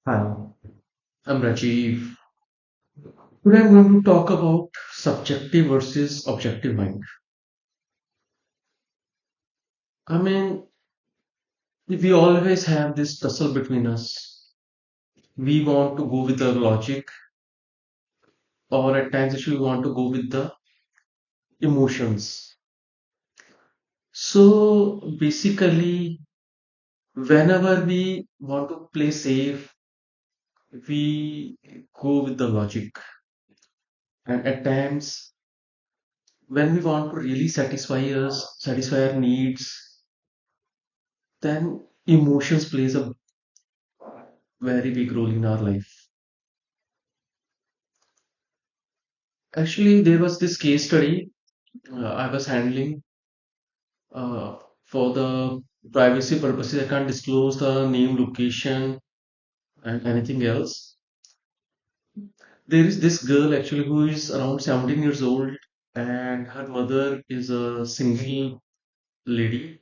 Hi, I'm Rajiv. Today I'm going to talk about subjective versus objective mind. I mean, we always have this tussle between us. We want to go with the logic, or at times actually we want to go with the emotions. So basically, whenever we want to play safe, we go with the logic. And at times, when we want to really satisfy our needs, then emotions plays a very big role in our life. Actually, there was this case study I was handling for the privacy purposes. I can't disclose the name, location, and anything else. There is this girl actually who is around 17 years old, and her mother is a single lady,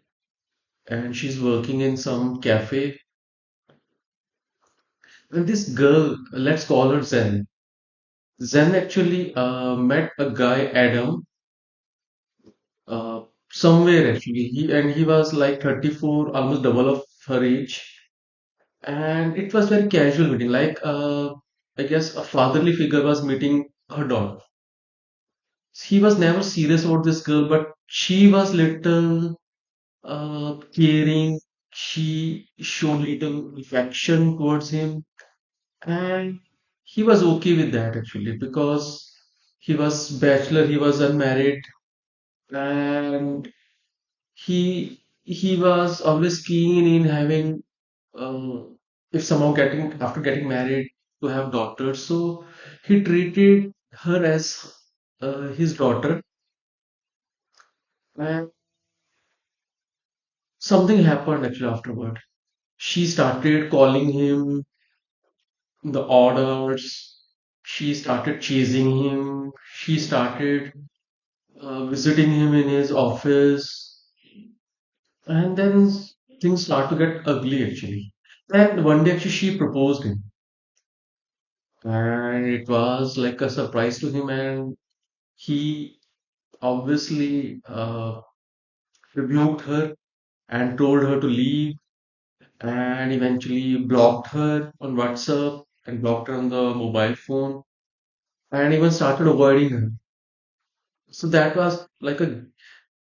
and she's working in some cafe. And this girl, let's call her Zen. Zen actually met a guy, Adam, uh, somewhere actually. He was like 34, almost double of her age, and it was very casual meeting. Like I guess a fatherly figure was meeting her daughter. He was never serious about this girl, but she was little caring. She showed little affection towards him, and he was okay with that actually because he was bachelor, he was unmarried, and he was always keen in having if somehow getting after getting married to have daughters. So he treated her as his daughter, and something happened actually afterward. She started calling him the orders. She started chasing him. She started visiting him in his office, and then things start to get ugly actually. And one day actually she proposed him, and it was like a surprise to him, and he obviously rebuked her and told her to leave, and eventually blocked her on WhatsApp and blocked her on the mobile phone, and even started avoiding her. So that was like a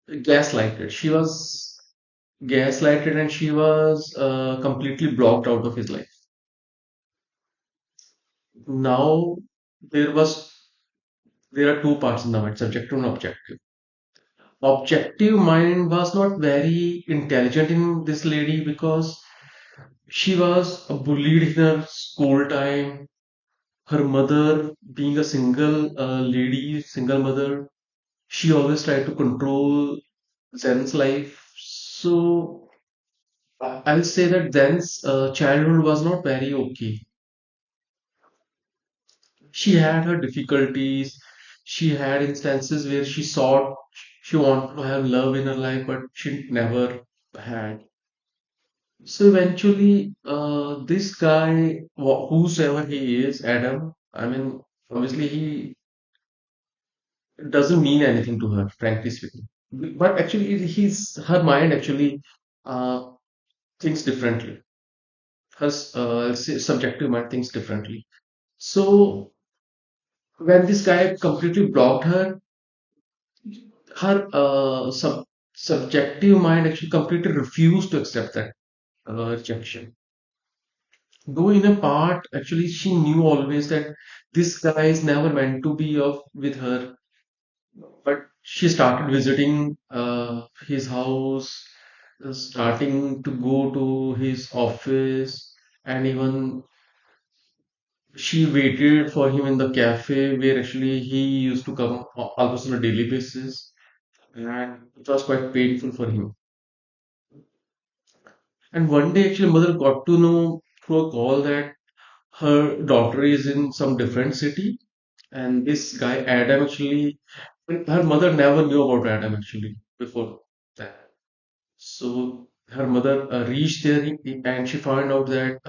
gaslighted. She was gaslighted, and she was completely blocked out of his life. Now there was there are two parts in the mind, subjective and objective. Objective mind was not very intelligent in this lady because she was bullied in her school time. Her mother, being a single lady, single mother, she always tried to control Zen's life. So I'll say that Zen's childhood was not very okay. She had her difficulties. She had instances where she wanted to have love in her life, but she never had. So eventually, this guy, whosoever he is, Adam, I mean, obviously he doesn't mean anything to her, frankly speaking. But actually, her mind actually uh, thinks differently. Her subjective mind thinks differently. So when this guy completely blocked her, her subjective mind actually completely refused to accept that rejection. Though in a part, actually, she knew always that this guy is never meant to be of with her. But she started visiting his house, starting to go to his office, and even she waited for him in the cafe where actually he used to come almost on a daily basis, and it was quite painful for him. And one day, actually, mother got to know through a call that her daughter is in some different city, and this guy Adam actually, her mother never knew about Adam actually before that. So her mother reached there, and she found out that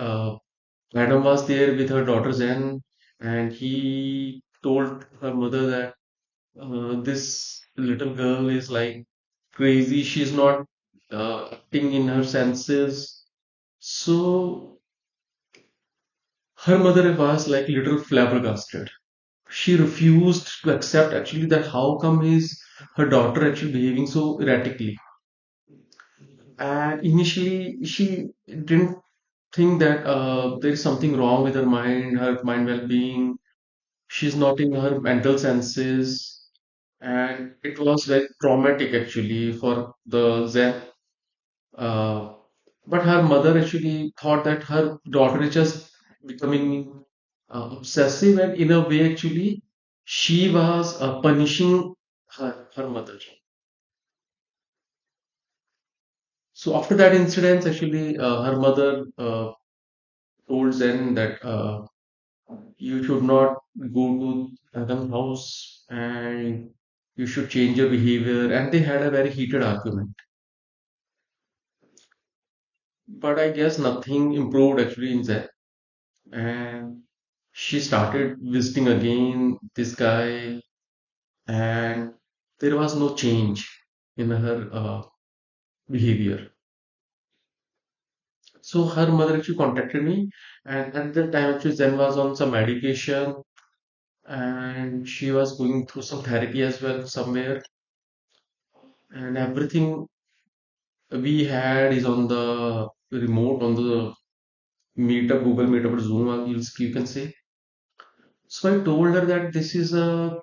Adam was there with her daughter Zen, and he told her mother that this little girl is like crazy. She's not acting in her senses. So her mother was like little flabbergasted. She refused to accept actually that how come is her daughter actually behaving so erratically. And initially, she didn't think that there is something wrong with her mind well-being. She's not in her mental senses, and it was very traumatic actually for the Zen. Uh, but her mother actually thought that her daughter is just becoming obsessive, and in a way, actually, she was punishing her mother. So after that incident, actually, her mother told Zen that you should not go to Adam's house and you should change your behavior. And they had a very heated argument. But I guess nothing improved actually in Zen. And she started visiting again this guy, and there was no change in her behavior. So her mother actually contacted me, and at that time actually Zen was on some medication, and she was going through some therapy as well somewhere, and everything we had is on the remote, on the meetup, Google Meetup or Zoom, you can say. So I told her that this is a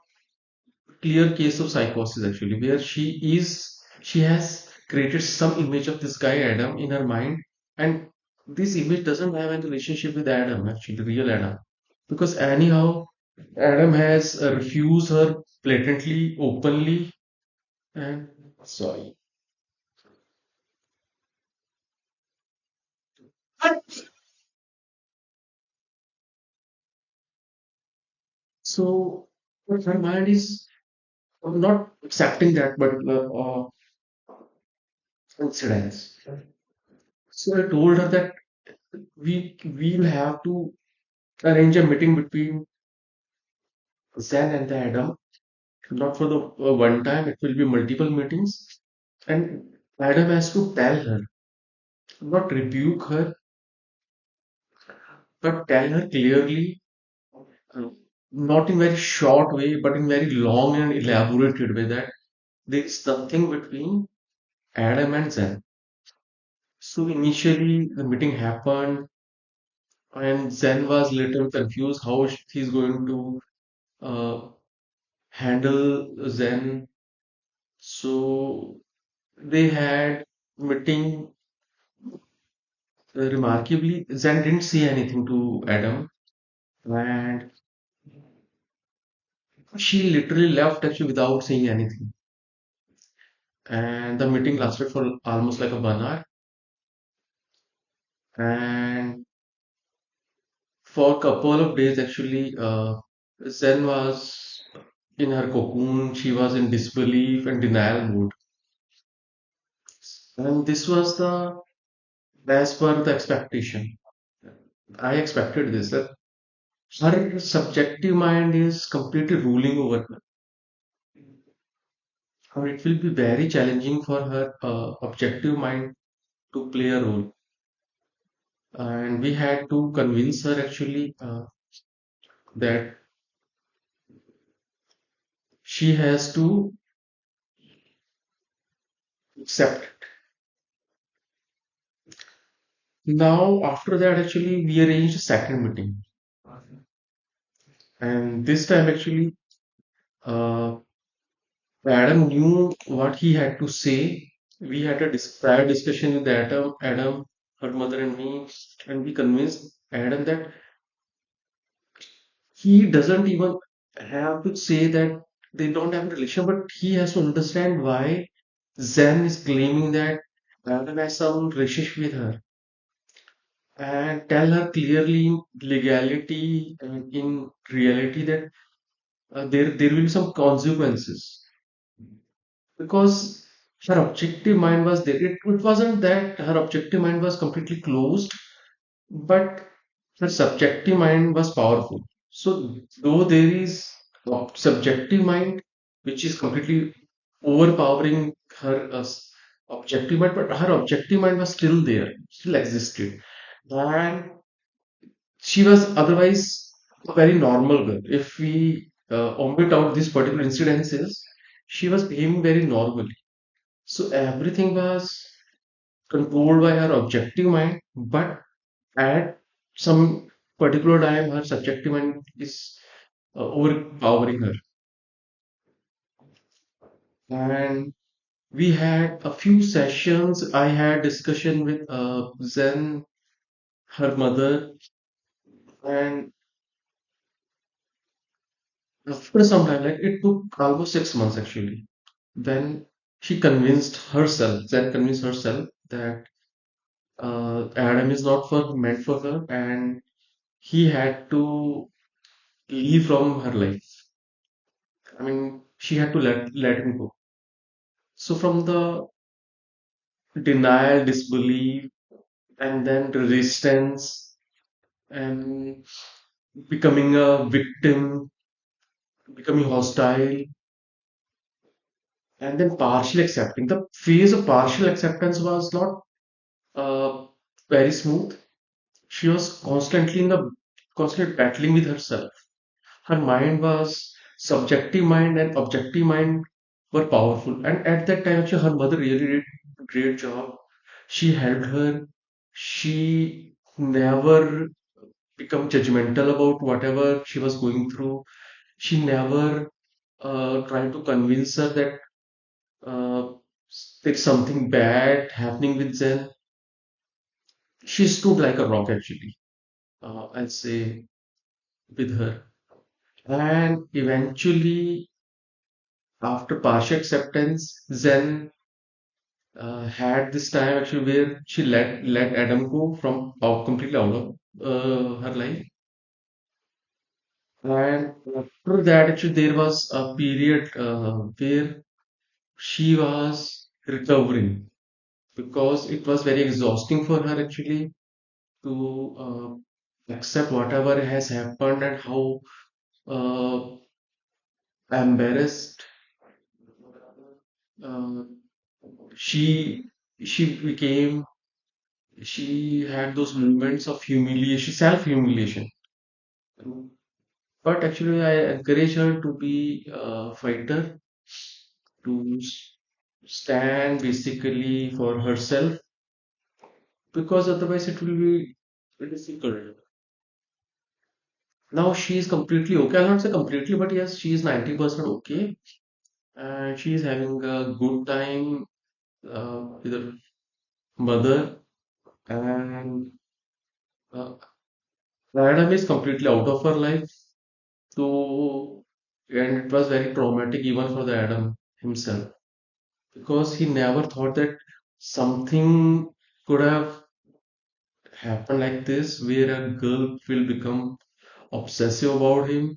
clear case of psychosis actually, where she has created some image of this guy Adam in her mind, and this image doesn't have any relationship with Adam, actually, the real Adam. Because anyhow, Adam has refused her blatantly, openly, and sorry. So, but her mind is not accepting that particular incidents. So I told her that we'll have to arrange a meeting between Zen and the Adam, not for the one time. It will be multiple meetings, and Adam has to tell her, not rebuke her, but tell her clearly, uh, not in very short way, but in very long and elaborated way that there is something between Adam and Zen. So initially the meeting happened, and Zen was little confused how he's going to uh, handle Zen. So they had meeting. Remarkably, Zen didn't say anything to Adam, and she literally left actually without saying anything. And the meeting lasted for almost like a 1 hour. And for a couple of days, actually, Zen was in her cocoon. She was in disbelief and denial mode. And this was the as per the expectation. I expected this that her subjective mind is completely ruling over her. It will be very challenging for her objective mind to play a role. And we had to convince her actually that she has to accept it. Now, after that, actually, we arranged a second meeting. And this time, actually, uh, Adam knew what he had to say. We had a prior discussion with Adam, her mother, and me, and we convinced Adam that he doesn't even have to say that they don't have a relation, but he has to understand why Zen is claiming that Adam has some relationship with her, and tell her clearly in legality and in reality that there will be some consequences, because her objective mind was there. It wasn't that her objective mind was completely closed, but her subjective mind was powerful. So though there is a subjective mind which is completely overpowering her objective mind, but her objective mind was still there, still existed, and she was otherwise a very normal girl. If we omit out these particular incidences, she was behaving very normally. So everything was controlled by her objective mind, but at some particular time, her subjective mind is overpowering her. And we had a few sessions. I had discussion with Zen, her mother, and after some time, like it took almost 6 months actually, then she convinced herself, Zen convinced herself that Adam is not for meant for her, and he had to leave from her life. I mean, she had to let him go. So from the denial, disbelief, and then resistance, and becoming a victim, becoming hostile, and then partially accepting. The phase of partial acceptance was not uh, very smooth. She was constantly in the constant battling with herself. Her mind was subjective mind and objective mind were powerful. And at that time, actually, her mother really did a great job. She helped her. She never become judgmental about whatever she was going through. She never tried to convince her that uh, there's something bad happening with Zen. She stood like a rock, actually, I'll say, with her. And eventually, after partial acceptance, Zen had this time actually where she let Adam go from out completely out of her life. And after that, actually, there was a period where she was recovering because it was very exhausting for her actually to accept whatever has happened and how uh, embarrassed uh, she she became. She had those moments of humiliation, self humiliation. But actually, I encourage her to be a fighter, to stand basically for herself, because otherwise it will be difficult. Now she is completely okay. I'll not say completely, but yes, she is 90% okay, and she is having a good time with her mother. And uh, Adam is completely out of her life. So, and it was very traumatic even for the Adam himself because he never thought that something could have happened like this, where a girl will become obsessive about him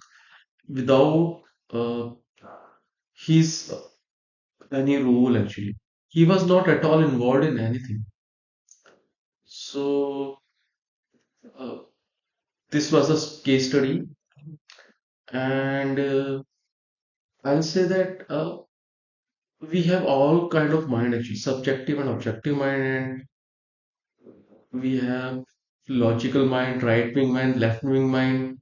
without uh, his any role actually. He was not at all involved in anything. So, uh, this was a case study, and I'll say that we have all kind of mind actually, subjective and objective mind, and we have logical mind, right wing mind, left wing mind.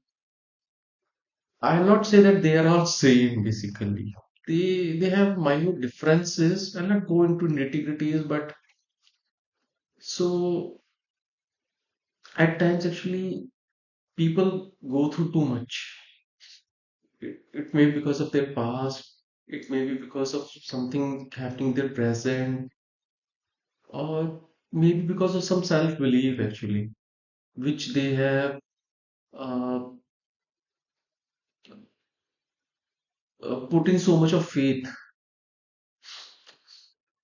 I'll not say that they are all same basically. They have minute differences. I'll not go into nitty-gritties, but so at times actually people go through too much. It may be because of their past, it may be because of something happening in their present, or maybe because of some self-belief actually, which they have uh, put in so much of faith.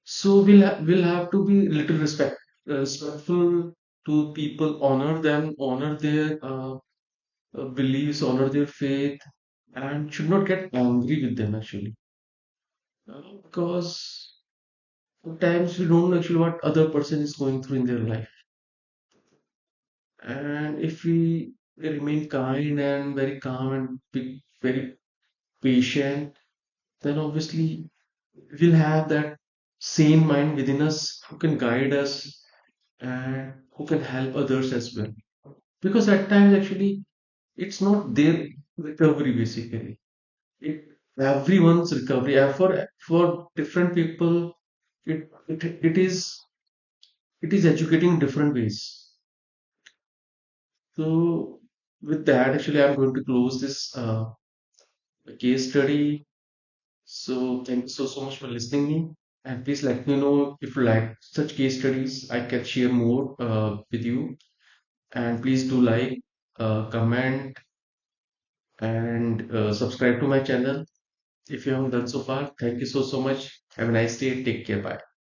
So we'll have to be little respectful to people, honor them, honor their beliefs, honor their faith, and should not get angry with them actually, because sometimes we don't know actually what other person is going through in their life. And if we remain kind and very calm and be very patient, then obviously we'll have that sane mind within us who can guide us and who can help others as well. Because at times, actually, it's not their recovery basically. It everyone's recovery. And for different people, it is educating different ways. So with that, actually, I'm going to close this case study. So thank you so much for listening me, and please let me know if you like such case studies. I can share more with you, and please do like, comment, and subscribe to my channel if you haven't done so far. Thank you so much. Have a nice day. Take care. Bye.